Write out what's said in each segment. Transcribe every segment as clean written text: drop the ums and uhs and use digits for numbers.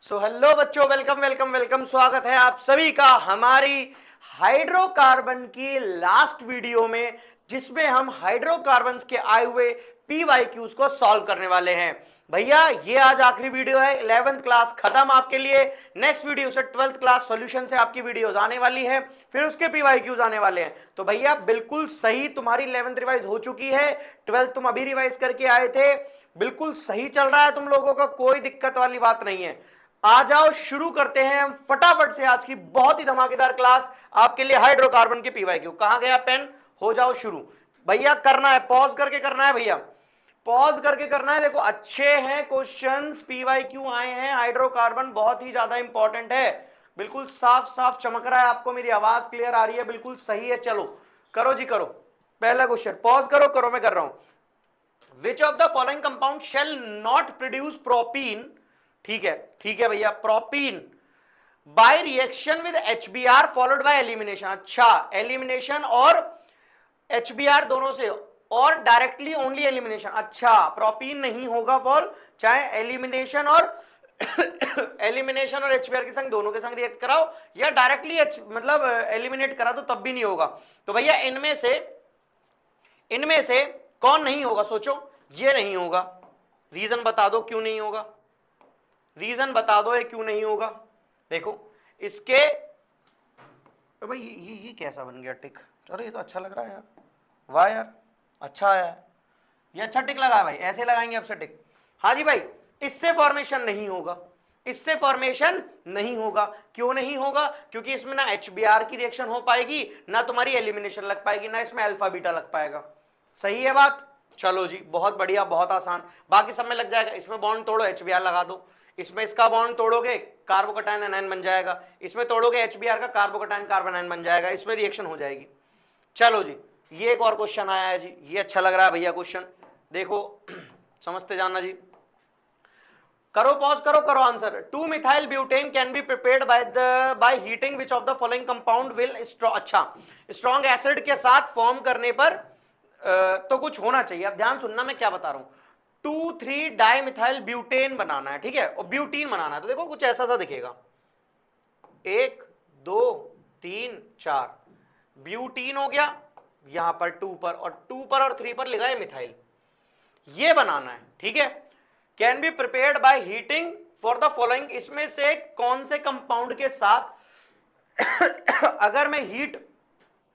So hello बच्चों, welcome welcome welcome. स्वागत है आप सभी का हमारी हाइड्रोकार्बन की लास्ट वीडियो में, जिसमें हम हाइड्रोकार्बन्स के आए हुए पीवाईक्यूज को सॉल्व करने वाले हैं। भैया ये आज आखिरी वीडियो है। 11th क्लास खत्म आपके लिए। नेक्स्ट वीडियो से 12th क्लास सॉल्यूशन से आपकी वीडियोस आने वाली है, फिर उसके पीवाईक्यूज आने वाले हैं। तो भैया बिल्कुल सही, तुम्हारी 11th रिवाइज हो चुकी है, 12th तुम अभी रिवाइज करके आए थे। बिल्कुल सही चल रहा है तुम लोगों का, कोई दिक्कत वाली बात नहीं है। आ जाओ, शुरू करते हैं हम फटाफट से आज की बहुत ही धमाकेदार क्लास आपके लिए हाइड्रोकार्बन के पीवाईक्यू। कहां गया पेन? हो जाओ शुरू भैया। करना है पॉज करके करना है भैया, पॉज करके करना है। देखो अच्छे हैं क्वेश्चंस, पीवाईक्यू आए हैं। हाइड्रोकार्बन बहुत ही ज्यादा इंपॉर्टेंट है। बिल्कुल साफ साफ चमक रहा है, आपको मेरी आवाज क्लियर आ रही है? बिल्कुल सही है। चलो करो जी करो। पहला क्वेश्चन पॉज करो करो, मैं कर रहा हूं। Which of the following compound shall not produce propene? ठीक है भैया, propene by reaction with HBr followed by elimination. अच्छा, एलिमिनेशन और HBr दोनों से, और डायरेक्टली ओनली एलिमिनेशन। अच्छा, प्रोपीन नहीं होगा फॉल, चाहे एलिमिनेशन और एलिमिनेशन और HBr के संग, दोनों के संग रिएक्ट कराओ, या डायरेक्टली मतलब एलिमिनेट करा तो तब भी नहीं होगा। तो भैया इनमें से कौन नहीं होगा? सोचो, ये नहीं होगा। रीजन बता दो क्यों नहीं होगा, रीजन बता दो ये क्यों नहीं होगा। देखो इसके भाई ये कैसा बन गया टिक? अरे ये तो अच्छा लग रहा है यार, वाह यार अच्छा आया है, ये अच्छा टिक लगा भाई, ऐसे लगाएंगे अब से टिक। हाँ जी भाई, इससे फॉर्मेशन नहीं होगा, इससे फॉर्मेशन नहीं होगा। क्यों नहीं होगा? क्योंकि इसमें ना HBr की रिएक्शन हो पाएगी, ना तुम्हारी एलिमिनेशन लग पाएगी, ना इसमें अल्फा बीटा लग पाएगा। सही है बात? चलो जी, बहुत बढ़िया, बहुत आसान। बाकी सब में लग जाएगा। इसमें बॉन्ड तोड़ो, HBr लगा दो। इसमें इसका बॉन्ड तोड़ोगे, कार्बोकटायन एनायन बन जाएगा। इसमें तोड़ोगे HBr का, कार्बोकटायन कार्बन आयन बन जाएगा। इसमें रिएक्शन हो जाएगी। चलो जी, ये एक और क्वेश्चन आया है जी, ये अच्छा लग रहा है भैया क्वेश्चन। देखो समझते जाना जी। करो पॉज, करो करो answer. 2 methyl butane can be prepared by heating which of the following compound will अच्छा, स्ट्रॉन्ग एसिड के साथ फॉर्म करने पर तो कुछ होना चाहिए। अब ध्यान सुनना मैं क्या बता रहा हूं। 2,3 डाइमिथाइल ब्यूटेन बनाना है, ठीक है, और ब्यूटीन बनाना है। तो देखो कुछ ऐसा सा दिखेगा, 1 2 3 4 ब्यूटीन हो गया यहां पर 2 पर, और 2 पर और 3 पर लिखा है मिथाइल। ये बनाना है, ठीक है। Can be prepared by heating for the following, इसमें से कौन से कंपाउंड के साथ अगर मैं हीट,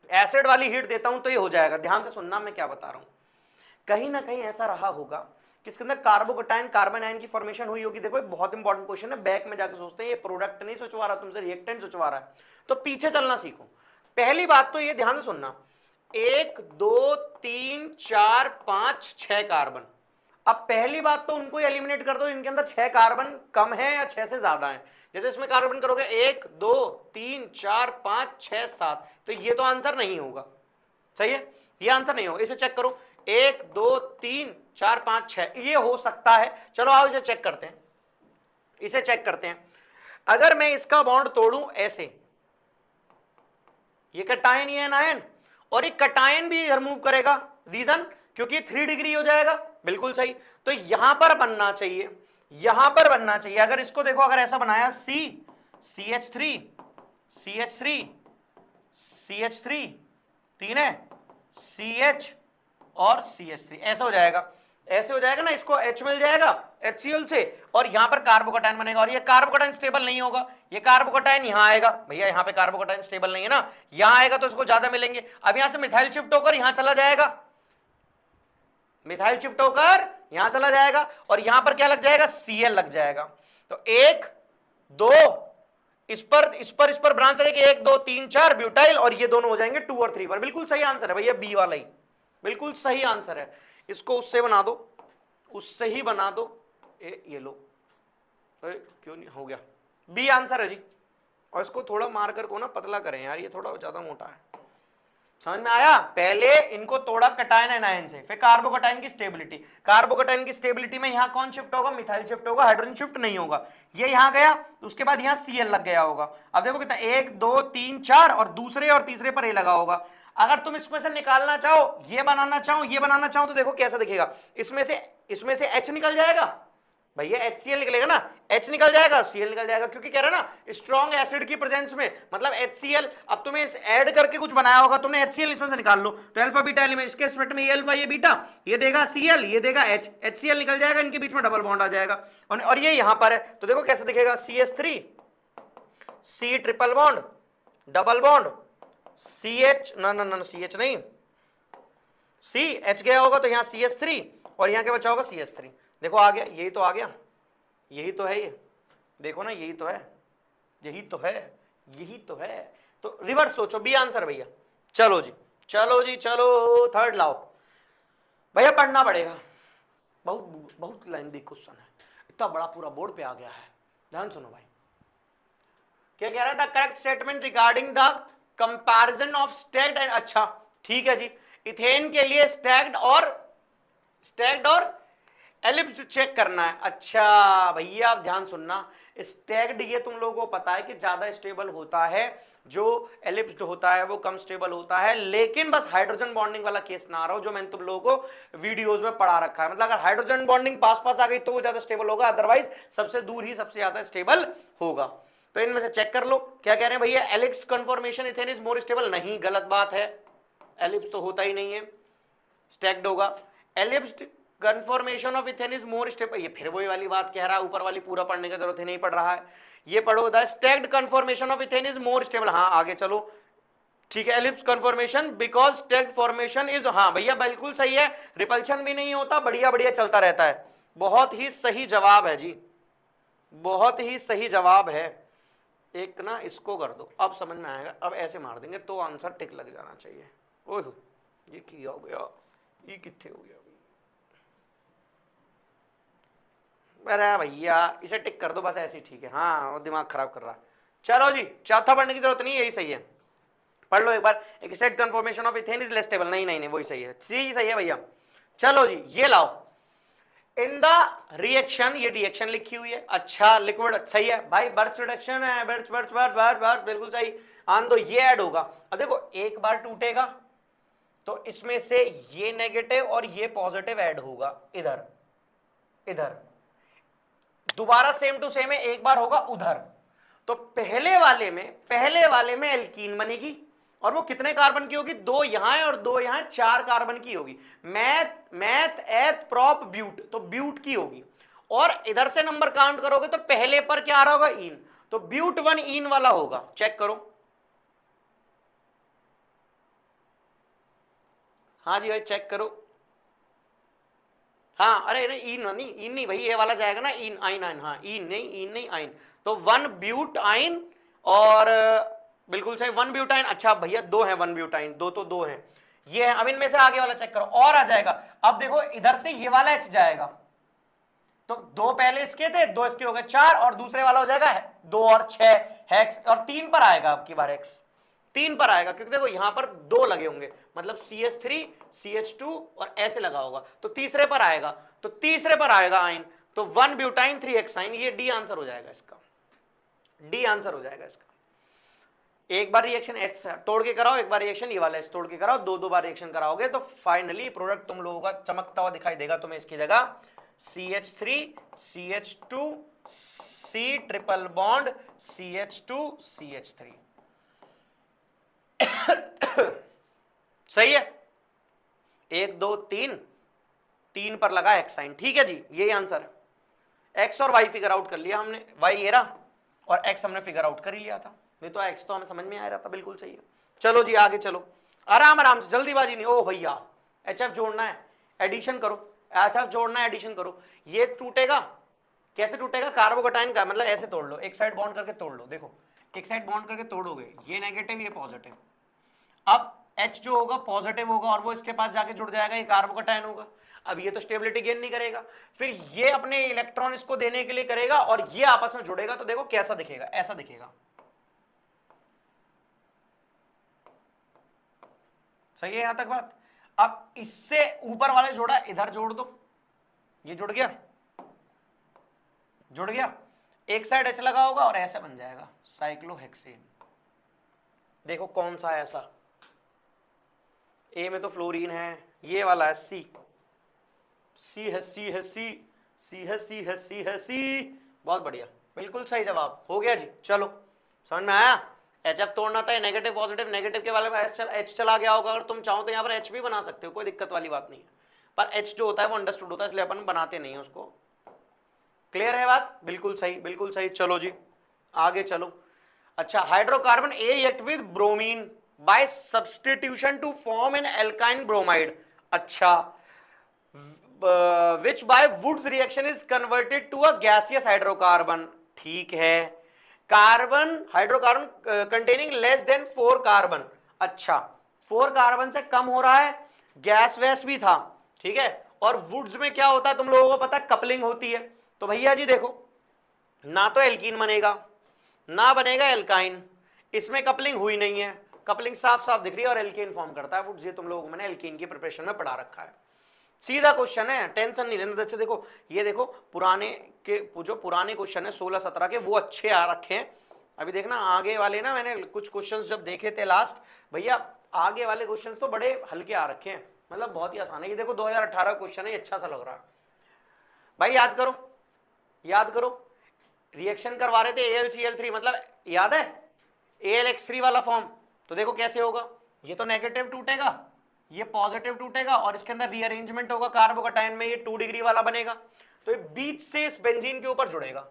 एसिड वाली हीट देता हूं तो ये हो जाएगा। ध्यान से सुनना मैं क्या बता रहा हूं। कहीं ना कहीं ऐसा रहा होगा कि इसके अंदर कार्बोकटायन कार्बन आयन की फॉर्मेशन हुई होगी। देखो बहुत इंपॉर्टेंट क्वेश्चन है, बैक में जाकर सोचते हैं। ये प्रोडक्ट नहीं सोचवा रहा तुमसे, रिएक्टेंट सोचवा रहा है, तो पीछे चलना सीखो। पहली बात तो ये ध्यान से सुनना, 1 2 3 4 5 6 कार्बन। अब पहली बात तो उनको एलिमिनेट कर दो, इनके अंदर 6 कार्बन कम है या 6 से ज्यादा है। जैसे इसमें कार्बन करोगे 1 2 3 4 5 6 7, तो ये तो आंसर नहीं होगा। सही है, ये आंसर नहीं होगा। इसे चेक करो, 1 2 3 4 5 6, ये हो सकता है। चलो आओ इसे चेक करते हैं, इसे चेक करते हैं। अगर मैं इसका बॉन्ड तोड़ूं ऐसे, ये कटायन, ये एनायन, और ये कटायन भी रिमूव करेगा। रीजन? क्योंकि 3 डिग्री हो जाएगा। बिल्कुल सही। तो यहां पर बनना चाहिए, यहां पर बनना चाहिए। अगर इसको देखो, अगर ऐसा बनाया CH3 CH3 CH3, 3 है, CH और CH3, ऐसा हो जाएगा। ऐसे हो जाएगा ना, इसको H मिल जाएगा HCl से, और यहां पर कार्बोकटायन बनेगा। और ये कार्बोकटायन स्टेबल नहीं होगा, ये कार्बोकटायन यहां आएगा। भैया यहां पे कार्बोकटायन स्टेबल नहीं है ना, यहां आएगा तो इसको ज्यादा मिलेंगे। अब यहां से मिथाइल शिफ्ट होकर यहां चला जाएगा, मिथाइल शिफ्ट होकर यहां चला जाएगा, और यहां पर क्या लग जाएगा? Cl लग जाएगा। तो 1 2, इस पर ब्रांच चलेगी, 1 2 3 4 ब्यूटाइल, और ये दोनों हो जाएंगे 2 और 3 पर। बिल्कुल सही आंसर है भैया, बी वाला ही बिल्कुल सही आंसर है। इसको उससे बना दो, उससे ही बना दो। ये लो, क्यों नहीं हो गया? बी आंसर है जी। और इसको थोड़ा मार्कर को ना पतला करें यार, ये थोड़ा ज्यादा मोटा है। समझ में आया? पहले इनको तोड़ा कटायन एनायन से, फिर कार्बोकटायन की स्टेबिलिटी। कार्बोकटायन की स्टेबिलिटी में यहां कौन शिफ्ट होगा? मिथाइल शिफ्ट होगा, हाइड्रोजन शिफ्ट नहीं होगा। ये यहां गया, उसके बाद यहां Cl लग गया होगा। अब देखो कितना, 1 2 3 4, और दूसरे और तीसरे पर ये लगा होगा। अगर तुम इसमें से निकालना चाहो, ये बनाना चाहो, ये बनाना चाहो, तो देखो कैसा दिखेगा। इसमें से H निकल जाएगा, भैया HCl निकलेगा ना, H निकल जाएगा, Cl निकल जाएगा, क्योंकि कह रहा है ना स्ट्रॉन्ग एसिड की प्रेजेंस में, मतलब HCl। अब तुम्हें ऐड करके कुछ बनाया होगा तुमने, HCl इसमें से निकाल लो तो अल्फा बीटा एलिमेंट, इसके रिस्पेक्ट में ये अल्फा ये बीटा, ये देगा Cl ये देगा H, HCl निकल जाएगा, इनके बीच में डबल बॉन्ड आ जाएगा, और ये यहां पर है तो देखो कैसे दिखेगा, CH3 C triple bond double bond CH, ना ना ना CH नहीं, CH गया होगा तो यहाँ CH3 और यहाँ क्या बचा होगा CH3। देखो आ गया, यही तो आ गया, यही तो है ये, देखो ना यही तो है, यही तो है, यही तो है। तो रिवर्स सोचो, बी आंसर भैया। चलो जी चलो जी चलो, थर्ड लाओ भैया, पढ़ना पड़ेगा, बहुत बहुत लेंथी क्वेश्चन है, इतना बड़ा पूरा बोर्ड पे आ गया है, ध्यान सुनो भाई। क्या कह रहा है, the correct statement regarding the comparison of stacked and, अच्छा ठीक है जी, इथेन के लिए स्टैक्ड और एलिप्स्ड चेक करना है। अच्छा भैया आप ध्यान सुनना, स्टैक्ड ये तुम लोगों को पता है कि ज्यादा स्टेबल होता है, जो एलिप्स्ड होता है वो कम स्टेबल होता है, लेकिन बस हाइड्रोजन बॉन्डिंग वाला केस ना आ रहा हो, जो मैंने तुम लोगों को वीडियोस में पढ़ा रखा है। मतलब अगर हाइड्रोजन बॉन्डिंग पास पास आ गई तो वो ज्यादा स्टेबल होगा, अदरवाइज सबसे दूर ही सबसे ज्यादा स्टेबल होगा। तो इनमें से चेक कर लो, क्या कह रहे हैं भैया, eclipsed conformation ethane is more stable, नहीं गलत बात है, एलिप्स तो होता ही नहीं है, स्टैक्ड होगा। Eclipsed conformation of ethane is more stable, ये फिर वही वाली बात कह रहा है, ऊपर वाली पूरा पढ़ने की जरूरत ही नहीं पड़ रहा है, ये पढ़ो, the stacked conformation of ethane is more stable. हाँ आगे चलो, ठीक है, ellipse conformation because stacked formation is, हाँ भैया बिल्कुल सही है, रिपल्शन भी नहीं होता, बढ़िया बढ़िया चलता रहता है, बहुत ही सही जवाब है जी, बहुत ही सही जवाब है। एक ना इसको कर दो, अब समझ में आएगा, अब ऐसे मार देंगे तो आंसर टिक लग जाना चाहिए। ओह ये क्या हो गया, ये कितने हो गया, अरे भैया इसे टिक कर दो बस, ऐसे ही ठीक है, हाँ वो दिमाग खराब कर रहा है। चलो जी चौथा पढ़ने की जरूरत नहीं, यही सही है, पढ़ लो एक बार, एक state conformation of ethane is less stable, नहीं नहीं नहीं वही सही है, सी सही है भैया। चलो जी ये लाओ, इन द रिएक्शन, ये रिएक्शन लिखी हुई है, अच्छा लिक्विड सही है भाई, बर्च रिडक्शन है, birch birch birch birch birch बिल्कुल सही, आन दो, ये ऐड होगा। अब देखो एक बार टूटेगा तो इसमें से ये नेगेटिव और ये पॉजिटिव ऐड होगा, इधर इधर, दोबारा सेम टू सेम है, एक बार होगा उधर, तो पहले वाले में एल्कीन बनेगी, और वो कितने कार्बन की होगी, दो यहां है और दो यहां, 4 कार्बन की होगी, मैथ एथ प्रॉप ब्यूट, तो ब्यूट की होगी, और इधर से नंबर काउंट करोगे तो पहले पर क्या आ रहा होगा, इन, तो ब्यूट 1 इन वाला होगा, चेक करो। हाँ जी भाई चेक करो, हाँ अरे नहीं इन नहीं भाई, ये वाला जाएगा ना इन आइन आइन, हाँ इन नहीं आइन, तो 1 ब्यूट आइन, और बिल्कुल सही 1 ब्यूटाइन, अच्छा भैया 2 है 1 ब्यूटाइन, दो तो 2 है, ये है। अब इनमें से आगे वाला चेक करो, और आ जाएगा, अब देखो इधर से ये वाला H जाएगा, तो 2 पहले इसके थे, 2 इसके हो गए 4, और दूसरे वाला हो जाएगा 2 और 6 हेक्स, और 3 पर आएगा अब की बार हेक्स, 3 पर आएगा, क्योंकि देखो यहां पर 2 लगे होंगे, मतलब CH3 CH2 और ऐसे लगा होगा, तो तीसरे पर आएगा, तो तीसरे पर आएगा आइन, तो 1 ब्यूटाइन 3 हेक्साइन, ये डी आंसर हो जाएगा इसका, डी आंसर हो जाएगा इसका। एक बार रिएक्शन H तोड़ के कराओ, एक बार रिएक्शन ये वाला H तोड़ के कराओ, दो बार रिएक्शन कराओगे तो फाइनली प्रोडक्ट तुम लोगों का चमकता हुआ दिखाई देगा तुम्हें, इसकी जगह CH3 CH2 C triple bond CH2 CH3 सही है, 1 2 3 पर लगा हेक्साइन, ठीक है जी यही आंसर है। एक्स और वाई फिगर आउट कर लिया हमने, वाई ये रहा और एक्स हमने फिगर आउट कर ही लिया था, नहीं तो एक्स तो हमें समझ में आ रहा था, बिल्कुल सही है। चलो जी आगे चलो, आराम आराम से, जल्दीबाजी नहीं, ओ भैया HF जोड़ना है, एडिशन करो, HF जोड़ना है, एडिशन करो, ये टूटेगा, कैसे टूटेगा, कार्बोकटाइन का, मतलब ऐसे तोड़ लो, एक साइड बॉन्ड करके तोड़ लो, देखो एक साइड बॉन्ड करके तोड़ोगे, ये नेगेटिव ये पॉजिटिव, अब H जो होगा पॉजिटिव होगा और वो इसके पास जाके जुड़ जाएगा, ये कार्बोकटाइन होगा, अब ये तो स्टेबिलिटी गेन नहीं करेगा, फिर ये अपने इलेक्ट्रॉन इसको देने के लिए करेगा और ये आपस में जुड़ेगा, तो देखो कैसा दिखेगा, ऐसा दिखेगा, सही है यहां तक बात। अब इससे ऊपर वाले जोड़ा इधर जोड़ दो, ये जुड़ गया, जुड़ गया, एक साइड H लगा होगा और ऐसा बन जाएगा साइक्लोहेक्सेन, देखो कौन सा है ऐसा, ए में तो फ्लोरीन है, ये वाला है सी है, सी है, सी सी। बहुत बढ़िया, बिल्कुल सही जवाब हो गया जी। चलो समझ में आया। एच एफ तोड़ना था, नेगेटिव पॉजिटिव, नेगेटिव के वाले में एच चला गया होगा। अगर तुम चाहो तो यहाँ पर एच भी बना सकते हो, कोई दिक्कत वाली बात नहीं है, पर एच जो होता है वो अंडरस्टूड होता है, इसलिए अपन बनाते नहीं है उसको। क्लियर है बात? बिल्कुल सही, बिल्कुल सही। चलो जी आगे चलो। अच्छा, hydrocarbon A react with bromine by substitution to form an alkyne bromide. अच्छा, which by Wurtz reaction is converted to a gaseous hydrocarbon. ठीक है, carbon hydrocarbon containing less than 4 carbon. अच्छा, 4 कार्बन से कम हो रहा है, गैस वैस भी था, ठीक है। और वुड्स में क्या होता है तुम लोगों को पता है, कपलिंग होती है। तो भैया जी देखो, ना तो एल्कीन बनेगा ना बनेगा एल्काइन, इसमें कपलिंग हुई नहीं है, कपलिंग साफ साफ दिख रही है और एल्केन फॉर्म करता है वुड्स। ये तुम लोगों को मैंने एल्कीन की प्रिपरेशन में पढ़ा रखा है, सीधा क्वेश्चन है, टेंशन नहीं लेना। अच्छा देखो, ये देखो पुराने के जो पुराने क्वेश्चन है 16-17 के, वो अच्छे आ रखे हैं। अभी देखना आगे वाले ना, मैंने कुछ क्वेश्चंस जब देखे थे लास्ट, भैया आगे वाले क्वेश्चंस तो बड़े हल्के आ रखे हैं, मतलब बहुत ही आसान है। ये देखो 2018 क्वेश्चन है, अच्छा सा लग रहा है भाई। याद करो, याद करो, रिएक्शन करवा रहे थे AlCl3, मतलब याद है AlX3 वाला फॉर्म। तो देखो कैसे होगा, ये तो नेगेटिव टूटेगा, ये पॉजिटिव टूटेगा, और इसके अंदर रीअरेंजमेंट होगा कार्बोकेटाइन में, ये 2 डिग्री वाला बनेगा। तो ये बीच से इस बेंजीन के ऊपर जुड़ेगा,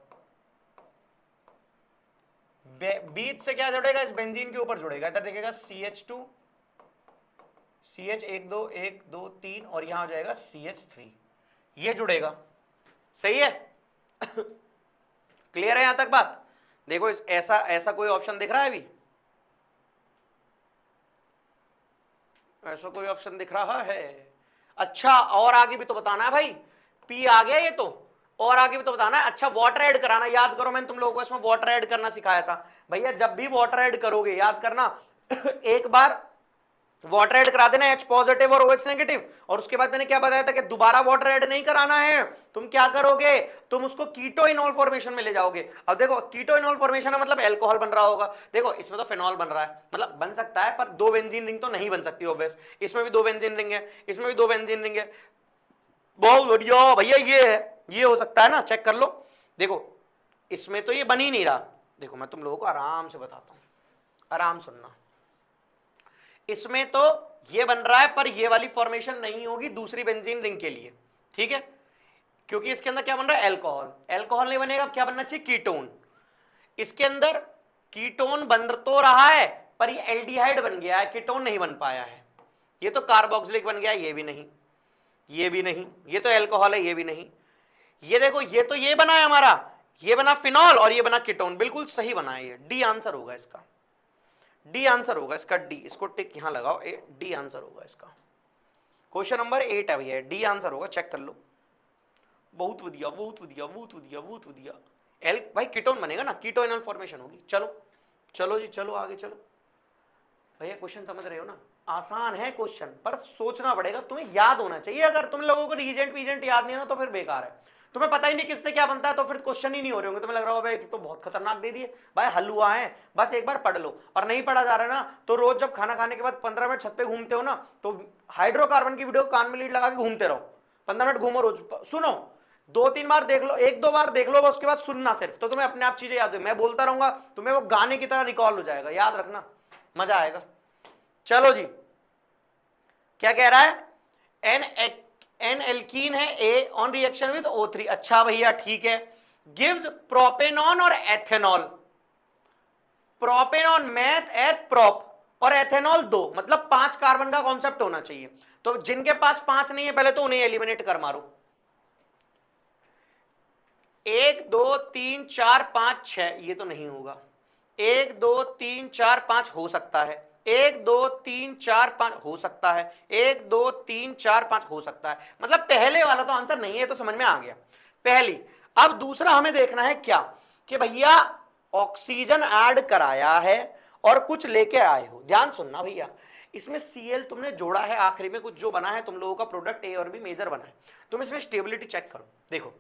बीच से क्या जुड़ेगा, इस बेंजीन के ऊपर जुड़ेगा। इधर देखेगा CH2 CH 1 2 1 2 3 और यहां हो जाएगा CH3, ये जुड़ेगा। सही है? क्लियर है यहां तक बात? देखो ऐसा ऐसा कोई ऑप्शन दिख रहा है अभी? ऐसा कोई ऑप्शन दिख रहा है? अच्छा, और आगे भी तो बताना है भाई, पी आ गया ये तो, और आगे भी तो बताना है। अच्छा, वाटर ऐड कराना, याद करो मैंने तुम लोगों को इसमें वाटर ऐड करना सिखाया था। भैया जब भी वाटर ऐड करोगे याद करना, एक बार वाटर ऐड करा देना H पॉजिटिव और OH नेगेटिव, और उसके बाद मैंने क्या बताया था कि दोबारा वाटर ऐड नहीं कराना है। तुम क्या करोगे, तुम उसको कीटोइनॉल फॉर्मेशन में ले जाओगे। अब देखो कीटोइनॉल फॉर्मेशन है मतलब अल्कोहल बन रहा होगा। देखो इसमें तो फिनॉल बन रहा है, मतलब बन सकता है, पर 2 बेंजीन रिंग तो नहीं बन सकती ऑब्वियस। इसमें भी 2 बेंजीन रिंग है, इसमें भी 2 बेंजीन रिंग है। बहुत बढ़िया भैया, ये है, ये हो सकता है ना, चेक कर लो। देखो इसमें तो ये बन ही नहीं रहा। देखो मैं तुम लोगों को आराम से बताता हूं, आराम सुनना। इसमें तो ये बन रहा है, पर ये वाली फॉर्मेशन नहीं होगी दूसरी बेंजीन रिंग के लिए, ठीक है, क्योंकि इसके अंदर क्या बन रहा है, अल्कोहल। अल्कोहल नहीं बनेगा, क्या बनना चाहिए, कीटोन। इसके अंदर कीटोन बन तो रहा है, पर ये एल्डिहाइड बन गया है, कीटोन नहीं बन पाया है। ये तो कार्बोक्सिलिक बन गया, ये भी नहीं, ये भी नहीं, ये तो अल्कोहल है, ये भी नहीं। ये देखो, ये तो ये बना है हमारा, ये बना फिनॉल और ये बना कीटोन, बिल्कुल सही बना है। ये डी आंसर होगा इसका, डी आंसर होगा इसका, डी। इसको टिक यहां लगाओ, डी आंसर होगा इसका। क्वेश्चन नंबर 8 है भैया, डी आंसर होगा, चेक कर लो। बहुत वधिया, बहुत वधिया, बहुत वधिया, बहुत वधिया। एल भाई कीटोन बनेगा ना, कीटोइनल फॉर्मेशन होगी। चलो चलो जी, चलो आगे चलो। भैया क्वेश्चन समझ रहे हो ना, आसान है क्वेश्चन, पर सोचना पड़ेगा, तुम्हें याद होना चाहिए। अगर तुम लोगों को रीजेंट पीजेंट याद नहीं है ना, तो फिर बेकार है। तुम्हें पता ही नहीं किससे क्या बनता है, तो फिर क्वेश्चन ही नहीं हो रहे होंगे, तुम्हें लग रहा होगा भाई तो बहुत खतरनाक दे दिए। भाई हलवा है, बस एक बार पढ़ लो। और नहीं पढ़ा जा रहा है ना, तो रोज जब खाना खाने के बाद 15 मिनट छत पे घूमते हो ना, तो हाइड्रोकार्बन की वीडियो कान में लीड लगा के घूमते रहो, 15 मिनट घूमो रोज, सुनो, 2-3 बार देख लो, 1-2 बार देख लो, उसके बाद सुनना सिर्फ, तो तुम्हें अपने आप चीजें याद हो। मैं बोलता रहूंगा, तुम्हें वो गाने की तरह रिकॉल हो जाएगा, याद रखना, मजा आएगा। चलो जी, क्या कह रहा है, एन एल्कीन है ए ऑन रिएक्शन विद O3। अच्छा भैया ठीक है, गिव्स प्रोपेनॉन और एथेनॉल। प्रोपेनॉन मैथ एथ प्रोप और एथेनॉल 2, मतलब 5 कार्बन का कॉन्सेप्ट होना चाहिए। तो जिनके पास 5 नहीं है पहले तो उन्हें एलिमिनेट कर मारो। 1 2 3 4 5 6, ये तो नहीं होगा। 1 2 3 4 5 हो सकता है, 1 2 3 4 5 हो सकता है, 1 2 3 4 5 हो सकता है, मतलब पहले वाला तो आंसर नहीं है, तो समझ में आ गया पहली। अब दूसरा हमें देखना है क्या, कि भैया ऑक्सीजन ऐड कराया है और कुछ लेके आए हो। ध्यान सुनना भैया, इसमें Cl तुमने जोड़ा है, आखिरी में कुछ जो बना है तुम लोगों का प्रोडक्ट A और B मेजर बना है। तुम इसमें स्टेबिलिटी चेक करो, देखो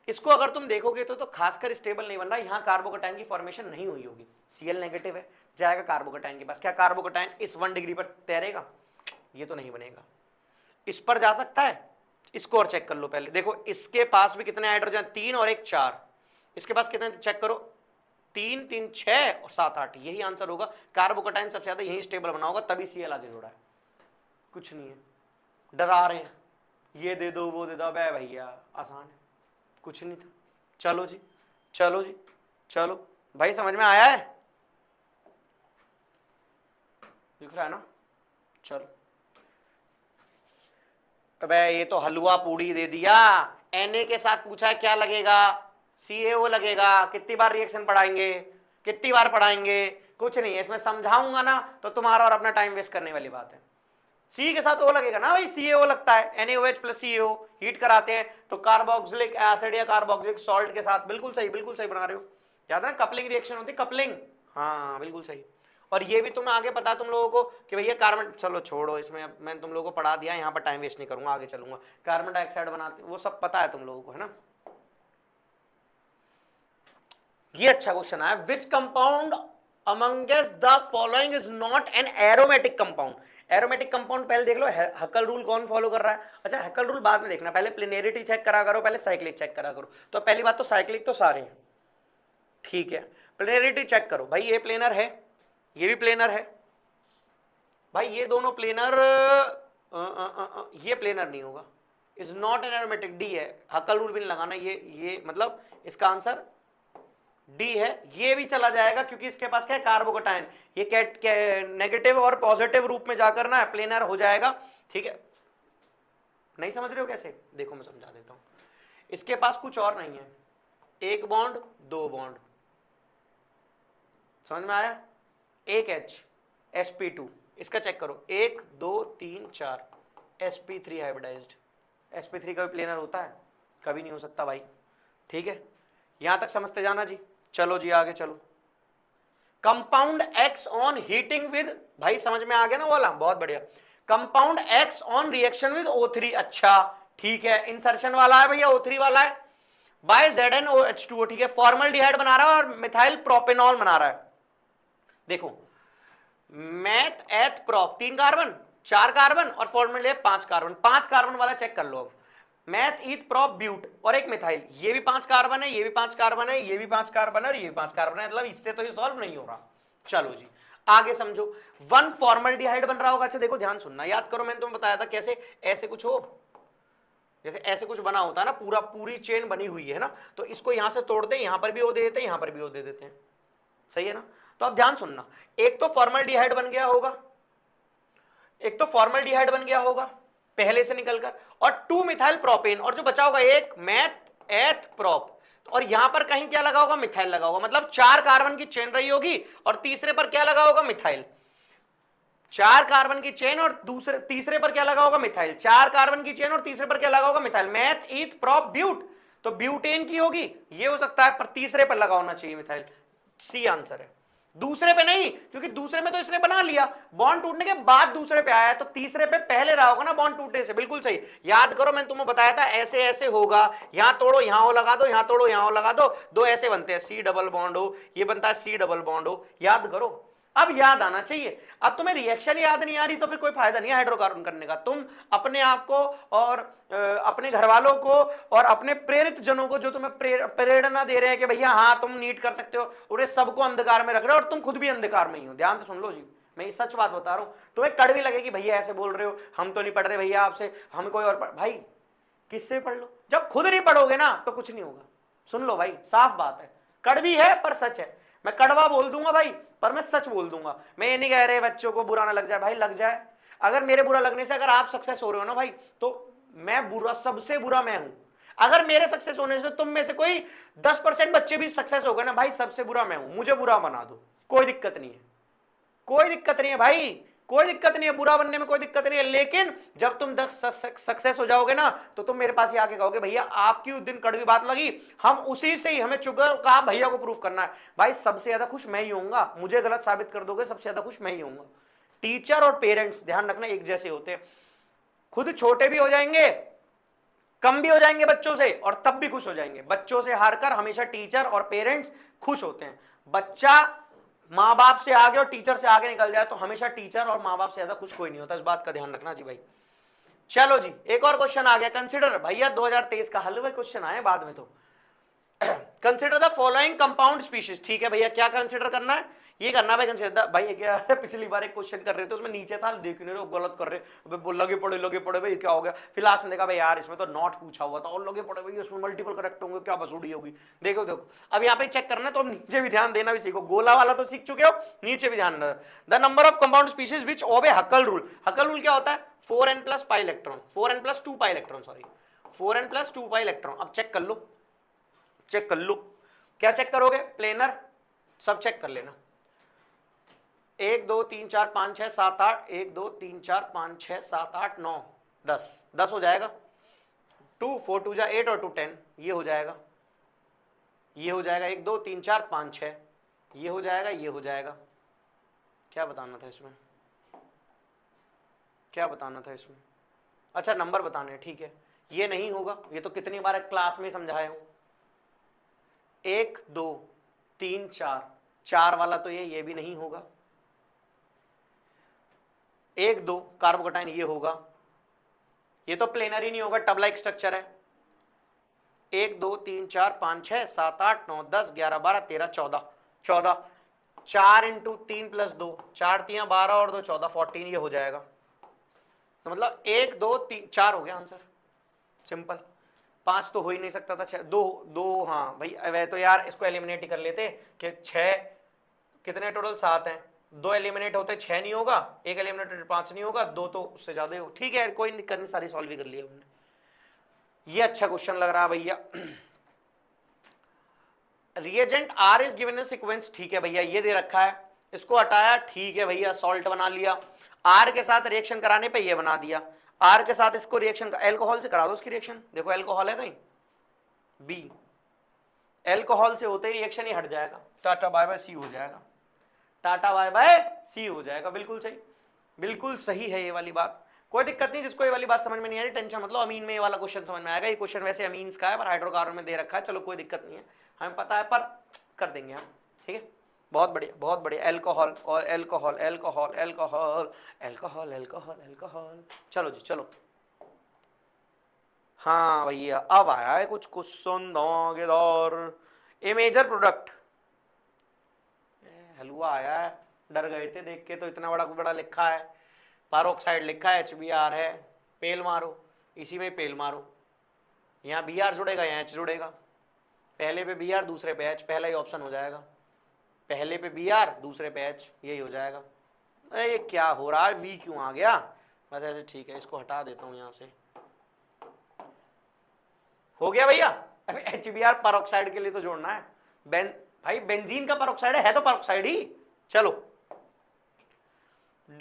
इसको अगर तुम देखोगे तो खासकर स्टेबल नहीं बन रहा, यहां कार्बोकेटाइन की फॉर्मेशन नहीं हुई होगी। Cl नेगेटिव है, जाएगा कार्बोकेटाइन के पास, क्या कार्बोकेटाइन इस 1 डिग्री पर तैरेगा, ये तो नहीं बनेगा। इस पर जा सकता है, इसको और चेक कर लो पहले। देखो इसके पास भी कितने हाइड्रोजन, 3 और 1 4। इसके पास कितने, चेक करो, 3 3 6 और 7 8। यही आंसर होगा। कार्बोकटाइन सबसे ज्यादा यही स्टेबल बना होगा, तभी Cl आगे जोड़ा है, कुछ नहीं है। डरा रहे हैं, ये दे दो वो दे दो, बे भैया आसान है, कुछ नहीं था। चलो जी, चलो जी, चलो भाई, समझ में आया है, दिख रहा है ना। चलो अबे ये तो हलवा पूड़ी दे दिया। Na के साथ पूछा है क्या लगेगा, CaO लगेगा। कितनी बार रिएक्शन पढ़ाएंगे, कितनी बार पढ़ाएंगे, कुछ नहीं है इसमें, समझाऊंगा ना तो तुम्हारा और अपना टाइम वेस्ट करने वाली बात है। C के साथ O लगेगा ना भाई, CaO लगता है, NaOH प्लस CaO, हीट कराते हैं तो कार्बोक्सिलिक एसिड या कार्बोक्सिलिक सॉल्ट के साथ। बिल्कुल सही, बिल्कुल सही बना रहे हो। याद है ना, कपलिंग रिएक्शन होती है, कपलिंग, हाँ बिल्कुल सही। और ये भी तुम्हें आगे पता है तुम लोगों को कि भैया कार्बन, चलो छोड़ो इसमें, मैंने तुम लोगों को पढ़ा दिया, यहाँ पर टाइम वेस्ट नहीं करूंगा, आगे चलूंगा। कार्बन डाइऑक्साइड बनाते, वो सब पता है तुम लोगों को, है ना। ये अच्छा क्वेश्चन है, which compound amongst the following is not an aromatic compound. Aromatic compound पहले देख लो, हकल रूल कौन फॉलो कर रहा है। अच्छा हकल रूल बाद में देखना, पहले प्लेनेरिटी चेक करा करो, पहले साइक्लिक चेक करा करो। तो पहली बात तो साइक्लिक तो सारे हैं, ठीक है। प्लेनेरिटी चेक करो भाई, ये प्लेनर है, ये भी प्लेनर है भाई, ये दोनों प्लेनर, ये प्लेनर नहीं होगा, is not an aromatic, D है। हकल रूल भी नहीं लगाना, ये मतलब इसका आंसर डी है। ये भी चला जाएगा क्योंकि इसके पास क्या है, कार्बोकटाइन, ये नेगेटिव और पॉजिटिव रूप में जाकर ना प्लेनर हो जाएगा, ठीक है। नहीं समझ रहे हो कैसे, देखो मैं समझा देता हूं। इसके पास कुछ और नहीं है, एक बॉन्ड दो बॉन्ड, समझ में आया। एक H sp2, इसका चेक करो, 1 2 3 4 sp3 हाइब्रिडाइज्ड। sp3 का भी प्लेनर होता है, कभी नहीं हो सकता भाई, ठीक है। यहां तक समझते जाना जी। चलो जी आगे चलो। Compound X on heating with, भाई समझ में आ गया ना वाला, बहुत बढ़िया। Compound X on reaction with O3, अच्छा ठीक है, इंसर्शन वाला है भैया, O3 वाला है, बाय ZnOH2O, ठीक है। फॉर्मल्डिहाइड बना रहा है और मिथाइल प्रोपेनॉल बना रहा है। देखो मैथ एथ प्रोप 3 कार्बन 4 कार्बन और फॉर्मल्डिहाइड 5 कार्बन, 5 कार्बन वाला चेक कर लो। अब मैथ ईथ प्रोप ब्यूट और एक मिथाइल, ये भी 5 कार्बन है, ये भी 5 कार्बन है, ये भी 5 कार्बन है और ये भी 5 कार्बन है, मतलब इससे तो ये सॉल्व नहीं हो रहा। चलो जी आगे समझो, 1 फॉर्मल्डिहाइड बन रहा होगा। अच्छा देखो ध्यान सुनना, याद करो मैंने तुम्हें बताया था कैसे, ऐसे कुछ हो, जैसे ऐसे कुछ बना होता है ना, पूरी चेन बनी हुई है ना, तो इसको यहां से तोड़ते हैं, यहां पर भी वो दे देते हैं, यहां पर भी वो दे देते हैं, सही है ना। तो अब ध्यान सुनना, एक तो फॉर्मल्डिहाइड बन गया होगा, एक तो फॉर्मल्डिहाइड बन गया होगा पहले से निकलकर, और 2 मिथाइल प्रोपेन, और जो बचा होगा एक मैथ एथ प्रोप, और यहां पर कहीं क्या लगा होगा, मिथाइल लगा होगा, मतलब 4 कार्बन की चेन रही होगी और तीसरे पर क्या लगा होगा, मिथाइल। 4 कार्बन की चेन और तीसरे पर क्या लगा होगा, मिथाइल। 4 कार्बन की चेन और तीसरे पर क्या लगा होगा, मिथाइल। मैथ ईथ प्रोप ब्यूट, तो ब्यूटेन की होगी, ये हो सकता है, पर तीसरे पर लगा होना चाहिए मिथाइल। सी आंसर है, दूसरे पे नहीं, क्योंकि दूसरे में तो इसने बना लिया, बॉन्ड टूटने के बाद दूसरे पे आया है, तो तीसरे पे पहले रहा होगा ना बॉन्ड टूटने से। बिल्कुल सही, याद करो मैंने तुम्हें बताया था ऐसे ऐसे होगा, यहां तोड़ो यहां हो लगा दो, यहां तोड़ो यहां हो लगा दो, दो ऐसे बनते हैं, सी डबल बॉन्ड हो, ये बनता है सी डबल बॉन्ड हो, याद करो। अब याद आना चाहिए। अब तुम्हें रिएक्शन याद नहीं आ रही तो फिर कोई फायदा नहीं है हाइड्रोकार्बन करने का। तुम अपने आप को और अपने घर वालों को और अपने प्रेरित जनों को जो तुम्हें प्रेरणा दे रहे हैं कि भैया हाँ तुम नीट कर सकते हो, उन्हें सबको अंधकार में रख रहे हो और तुम खुद भी अंधकार में ही हो। ध्यान से सुन लो जी, मैं ये सच बात बता रहा हूं। तुम्हें कड़वी लगेगी भैया ऐसे बोल रहे हो, हम तो नहीं पढ़ रहे भैया आपसे, हम कोई और भाई किससे पढ़ लो, जब खुद नहीं पढ़ोगे ना तो कुछ नहीं होगा। सुन लो भाई, साफ बात है, कड़वी है पर सच है। मैं कड़वा बोल दूंगा भाई, पर मैं सच बोल दूंगा। मैं ये नहीं कह रहे बच्चों को बुरा ना लग जाए, भाई लग जाए। अगर मेरे बुरा लगने से अगर आप सक्सेस हो रहे हो ना भाई, तो मैं बुरा, सबसे बुरा मैं हूं। अगर मेरे सक्सेस होने से तुम में से कोई 10% बच्चे भी सक्सेस हो गए ना भाई, सबसे बुरा मैं हूं। मुझे बुरा बना दो, कोई दिक्कत नहीं है, कोई दिक्कत नहीं है भाई, कोई दिक्कत नहीं है, बुरा बनने में कोई दिक्कत नहीं है। लेकिन जब तुम सक्सेस हो जाओगे ना, तो तुम मेरे पास ही आके कहोगे भैया आपकी उस दिन कड़वी बात लगी, हम उसी से ही, हमें चुगर कहा भैया को प्रूफ करना है। भाई सबसे ज्यादा खुश मैं ही होऊंगा, मुझे गलत साबित कर दोगे, सबसे ज्यादा खुश मैं ही होऊंगा। टीचर और पेरेंट्स ध्यान रखना एक जैसे होते हैं, खुद छोटे भी हो जाएंगे, कम भी हो जाएंगे बच्चों से, और तब भी खुश हो जाएंगे। बच्चों से हारकर हमेशा टीचर और पेरेंट्स खुश होते हैं। बच्चा माँ बाप से आगे और टीचर से आगे निकल जाए तो हमेशा टीचर और माँ बाप से ज्यादा खुश कोई नहीं होता। इस बात का ध्यान रखना जी भाई। चलो जी, एक और क्वेश्चन आ गया। कंसिडर भैया 2023 का हल, क्वेश्चन आए बाद में तो। Consider the following compound species. ठीक है भैया, क्या कंसिडर करना है? ये करना भाई कंसिडर। भाई क्या पिछली बार एक क्वेश्चन कर रहे थे उसमें नीचे था, देख नहीं रहे हो, गलत कर रहे, लगे पड़े भाई, क्या हो गया? फिर लास्ट में देखा भाई यार इसमें तो नॉट पूछा हुआ था, और लगे पड़े भाई इसमें मल्टीपल करेक्ट होंगे, क्या बसूड़ी होगी। देखो देखो, अब यहाँ पे चेक करना, तो अब नीचे भी ध्यान देना भी सीखो। गोला वाला तो सीख चुके हो, नीचे भी ध्यान देना। The number of compound species which obey Huckel rule. Huckel rule क्या होता है? 4n plus pi electron, 4n plus 2 pi electron, sorry 4n plus 2 pi electron. अब चेक कर लो, चेक कर लो। क्या चेक करोगे? प्लेनर सब चेक कर लेना। 1 2 3 4 5 6 7 8, 1 2 3 4 5 6 7 8 9 10, 10 हो जाएगा। 2 4 2 जा 8 और 2 10, ये हो जाएगा, ये हो जाएगा। 1 2 3 4 5 6, ये हो जाएगा, ये हो जाएगा। क्या बताना था इसमें? क्या बताना था इसमें? अच्छा नंबर बताने हैं, ठीक है। ये नहीं होगा, ये तो कितनी बार क्लास में समझाया हूं। 1 2 3 4, 4 वाला तो ये भी नहीं होगा। 1 2 कार्बोकटाइन ये होगा, ये तो प्लेनर ही नहीं होगा, टब लाइक स्ट्रक्चर है। 1 2 3 4 5 6 7 8 9 10 11 12 13 14, 14 4 इंटू 3 प्लस 2, 4 3 12 और 2 14, 14 ये हो जाएगा। तो मतलब 1 2 3 4 हो गया आंसर, सिंपल। 5 तो हो ही नहीं सकता था, 6 2 2, हाँ भाई वह तो यार इसको एलिमिनेट ही कर लेते कि 6 कितने टोटल 7 हैं, 2 एलिमिनेट होते 6 नहीं होगा, 1 एलिमिनेटेड 5 नहीं होगा, 2 तो उससे ज्यादा ही हो। ठीक है कोई दिक्कत नहीं, सारी सॉल्व भी कर लिया हमने। ये अच्छा क्वेश्चन लग रहा है भैया। Reagent R is given in sequence, ठीक है भैया ये दे रखा है, इसको हटाया, ठीक है भैया सॉल्ट बना लिया। आर के साथ रिएक्शन कराने पे ये बना दिया, आर के साथ इसको रिएक्शन एल्कोहल से करा दो उसकी रिएक्शन। देखो एल्कोहल है कहीं, बी, एल्कोहल से होते ही रिएक्शन ही हट जाएगा, टाटा बाय बाय सी हो जाएगा, टाटा बाय बाय सी हो जाएगा। बिल्कुल सही, बिल्कुल सही है ये वाली बात, कोई दिक्कत नहीं। जिसको ये वाली बात समझ में नहीं आ रही टेंशन मतलब, अमीन में ये वाला क्वेश्चन समझ में आएगा। ये क्वेश्चन वैसे अमीन्स का है पर हाइड्रोकार्बन में दे रखा है, चलो कोई दिक्कत नहीं है, हमें पता है पर कर देंगे हम, ठीक है। बहुत बढ़िया बहुत बढ़िया। एल्कोहल और alcohol alcohol alcohol alcohol alcohol alcohol, चलो जी चलो। हाँ भैया अब आया है कुछ क्वेश्चन दागेदार। ए मेजर प्रोडक्ट, हलवा आया है, डर गए थे देख के, तो इतना बड़ा बड़ा लिखा है, पारोक्साइड लिखा है, HBr है, पेल मारो, इसी में पेल मारो, यहाँ Br जुड़ेगा यहाँ H जुड़ेगा, पहले पे Br दूसरे पे H, पहला ही ऑप्शन हो जाएगा, पहले पे Br दूसरे पे H, यही हो जाएगा। अरे क्या हो रहा है, V क्यों आ गया? बस ऐसे ठीक है, इसको हटा देता हूँ यहाँ से। हो गया भैया। अभी HBr पारोक्साइड के लिए तो जोड़ना है, भाई बेंजीन का पारोक्साइड है तो पारोक्साइड ही। चलो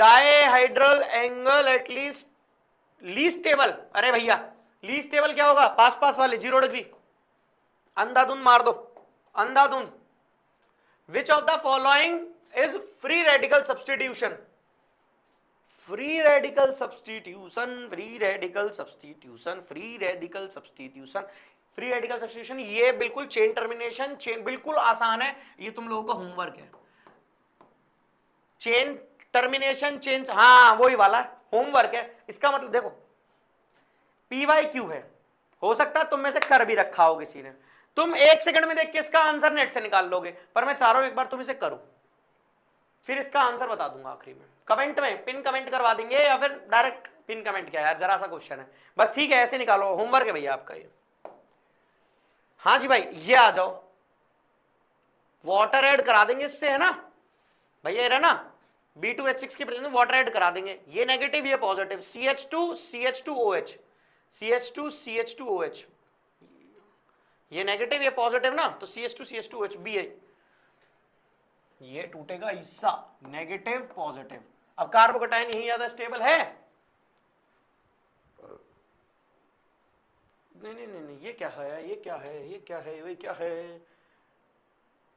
dihedral angle at least least table, अरे भैया लीस्ट टेबल क्या होगा? पास पास वाले 0 डिग्री, अंधाधुंध मार दो, अंधाधुंध। Which of the following is free radical substitution? Free radical substitution, free radical substitution, free radical substitution, free radical substitution, ये बिल्कुल चेन टर्मिनेशन, चेन बिल्कुल आसान है, ये तुम लोगों का होमवर्क है। चेन टर्मिनेशन, चेन, हाँ वही वाला होमवर्क है। इसका मतलब देखो PYQ है, हो सकता है तुम में से कर भी रखा हो किसी ने, तुम 1 सेकंड में देख के इसका आंसर नेट से निकाल लोगे, पर मैं चाह रहा हूं एक बार तुम इसे करो, फिर इसका आंसर बता दूंगा आखिरी में। कमेंट में पिन कमेंट करवा देंगे या फिर डायरेक्ट पिन कमेंट, क्या यार जरा सा क्वेश्चन है बस, ठीक है ऐसे निकालो, होमवर्क है भैया आपका ये। हाँ जी भाई ये आ जाओ, वाटर ऐड करा देंगे इससे, है ना भैया, ये ना B2H6 की प्रेजेंस में वाटर ऐड करा देंगे, ये नेगेटिव ये पॉजिटिव, CH2CH2OH, CH2CH2OH, ये नेगेटिव ये पॉजिटिव ना, तो CH2CH2OH भी है, ये टूटेगा हिस्सा, नेगेटिव पॉजिटिव। अब कार्बोकटाइन यही ज्यादा स्टेबल है, नहीं नहीं नहीं नहीं, ये क्या है, ये क्या है, ये क्या है, ये क्या है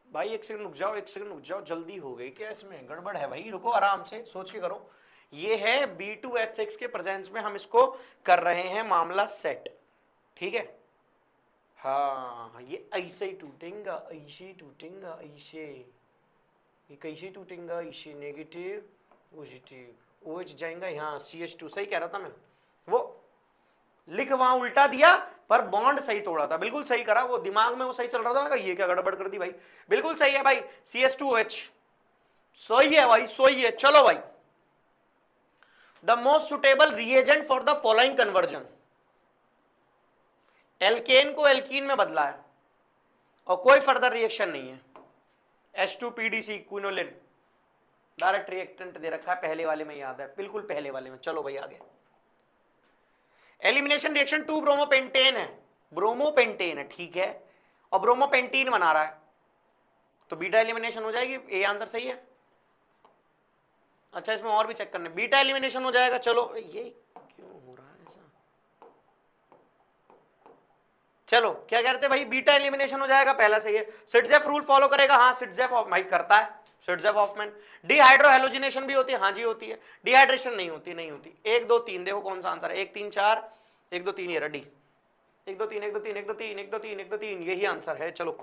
भाई, 1 सेकंड रुक जाओ, 1 सेकंड रुक जाओ, जल्दी हो गई क्या? इसमें गड़बड़ है भाई, रुको आराम से सोच के करो। ये है B2H6 के प्रेजेंस में हम इसको कर रहे हैं मामला सेट, ठीक है। हाँ ये ऐसे ही टूटेगा, ऐसे टूटेगा, ऐसे, ये कैसे टूटेगा, ऐसे, नेगेटिव पॉजिटिव, OH जाएगा यहाँ, CH2, सही कह रहा था मैं, वो लिख वहां उल्टा दिया पर बॉन्ड सही तोड़ा था, बिल्कुल सही करा, वो दिमाग में वो सही चल रहा था, मैं कहा ये क्या गड़बड़ कर दी भाई, बिल्कुल सही है भाई, CH2OH सही है भाई, सही है। चलो भाई, the most suitable reagent for the following conversion, alkane को एल्कीन में बदला है और कोई फर्दर रिएक्शन नहीं है, H2PDC क्विनोलिन डायरेक्ट रिएक्टेंट दे रखा है, पहले वाले में याद है, बिल्कुल पहले वाले में। चलो भाई आगे, एलिमिनेशन रिएक्शन 2 ब्रोमोपेंटेन है, ब्रोमोपेंटेन है, ठीक है, और ब्रोमोपेंटीन बना रहा है, तो बीटा एलिमिनेशन हो जाएगी, ए आंसर सही है। अच्छा इसमें और भी चेक करने, बीटा एलिमिनेशन हो जाएगा। चलो ये क्यों हो रहा है ऐसा, चलो क्या कहते हैं भाई, बीटा एलिमिनेशन हो जाएगा, पहला सही है। सिट्जेफ रूल फॉलो करेगा, हाँ सिट्जेफ भाई करता है, सिट्जेफ हॉफमैन। डिहाइड्रोहेलोजिनेशन भी होती है, हाँ जी होती है। डिहाइड्रेशन नहीं होती, नहीं होती। 1 2 3 देखो कौन सा आंसर है, 1 3 4 1 2 3 ये रेडी, 1 2 3 1 2 3 1 2 3 1 2 3 1 2 3 यही आंसर है। चलो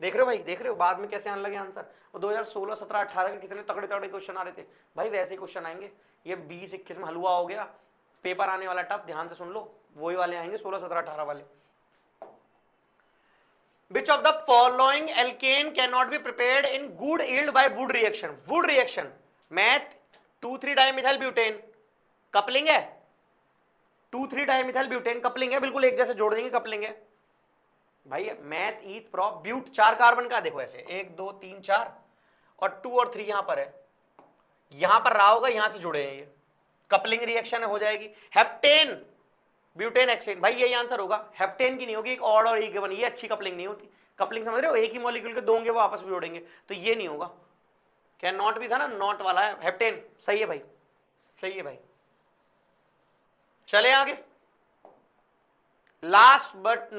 देख रहे हो भाई, देख रहे हो बाद में कैसे आने लगे आंसर। वो 2016 17 18 के कितने तगड़े तगड़े क्वेश्चन आ रहे थे भाई, वैसे ही क्वेश्चन आएंगे। ये 20 21 में हलवा हो गया, पेपर आने वाला टफ, ध्यान से सुन लो, वही वाले आएंगे 16 17 18 वाले। Which of the following alkane cannot be prepared in good yield by Wood reaction? Wood reaction, math 2,3 dimethyl butane coupling है, 2,3 डाइमिथाइल ब्यूटेन कपलिंग है, बिल्कुल एक जैसे जोड़ देंगे, कपलिंग है भाई। मैथ ईथ प्रोप ब्यूट 4 कार्बन का, देखो ऐसे 1 2 3 4 और 2 और 3 यहां पर है, यहां पर रहा होगा, यहां से जुड़े हैं, ये कपलिंग रिएक्शन हो जाएगी। हेप्टेन ब्यूटेन एक्सेन, भाई यही आंसर होगा, हेप्टेन की नहीं होगी, एक ऑड और एक गिवन, ये अच्छी कपलिंग नहीं होती। कपलिंग समझ रहे हो, एक ही मॉलिक्यूल के दो होंगे वो आपस में जोड़ेंगे, तो ये नहीं होगा। क्या नॉट भी था ना, नॉट वाला है हेप्टेन, सही है भाई, सही है भाई। चले आगे, लास्ट बट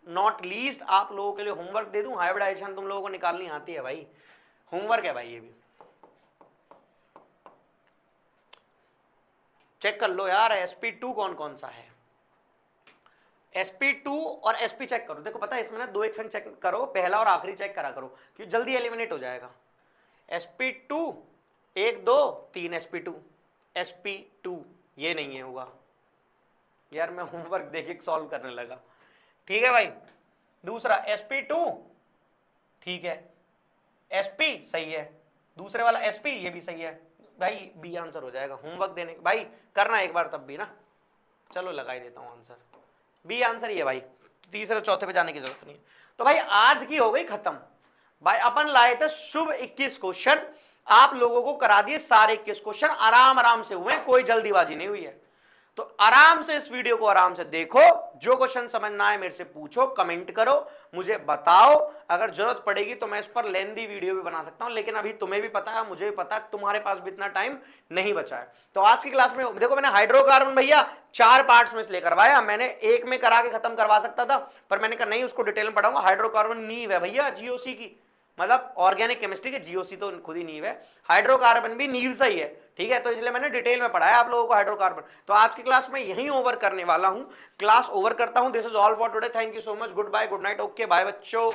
नॉट लीस्ट आप लोगों के लिए होमवर्क दे दूं, हाइब्रिडाइजेशन तुम लोगों को निकालनी आती है भाई, होमवर्क है भाई, ये भी चेक कर लो यार। sp2 कौन कौन सा है, sp2 और sp चेक करो, देखो पता है इसमें ना 2 एक्शन चेक करो, पहला और आखिरी चेक करा करो, क्योंकि जल्दी एलिमिनेट हो जाएगा। sp2 1 2 3 sp2 ये नहीं है होगा यार, मैं होमवर्क देख सॉल्व करने लगा, ठीक है भाई। दूसरा sp2 ठीक है, sp सही है, दूसरे वाला sp ये भी सही है भाई, बी आंसर हो जाएगा। होमवर्क देने भाई करना एक बार तब भी ना, चलो लगाई देता हूं आंसर, बी आंसर ये भाई, तीसरे चौथे पे जाने की जरूरत नहीं है। तो भाई आज की हो गई खत्म भाई, अपन लाए थे शुभ 21 क्वेश्चन, आप लोगों को करा दिए सारे 21 क्वेश्चन, आराम आराम से हुए, कोई जल्दीबाजी नहीं हुई है। तो आराम से इस वीडियो को आराम से देखो, जो क्वेश्चन समझ ना आए मेरे से पूछो, कमेंट करो, मुझे बताओ, अगर जरूरत पड़ेगी तो मैं इस पर लेंदी वीडियो भी बना सकता हूं, लेकिन अभी तुम्हें भी पता है, मुझे भी पता है, तुम्हारे पास भी इतना टाइम नहीं बचा है। तो आज की क्लास में देखो, मैंने हाइड्रोकार्बन भैया 4 पार्ट्स में इसलिए करवाया, मैंने एक में करा के खत्म करवा सकता था, पर मैंने कहा नहीं, उसको डिटेल में पढ़ाऊंगा। हाइड्रोकार्बन नींव है भैया जीओसी की, मतलब ऑर्गेनिक केमिस्ट्री के, जीओसी तो खुद ही नींव है, हाइड्रोकार्बन भी नींव सही है, ठीक है। तो इसलिए मैंने डिटेल में पढ़ाया आप लोगों को हाइड्रोकार्बन। तो आज की क्लास में यहीं ओवर करने वाला हूं, क्लास ओवर करता हूं। This is all for today, thank you so much, goodbye, good night, okay bye बच्चों।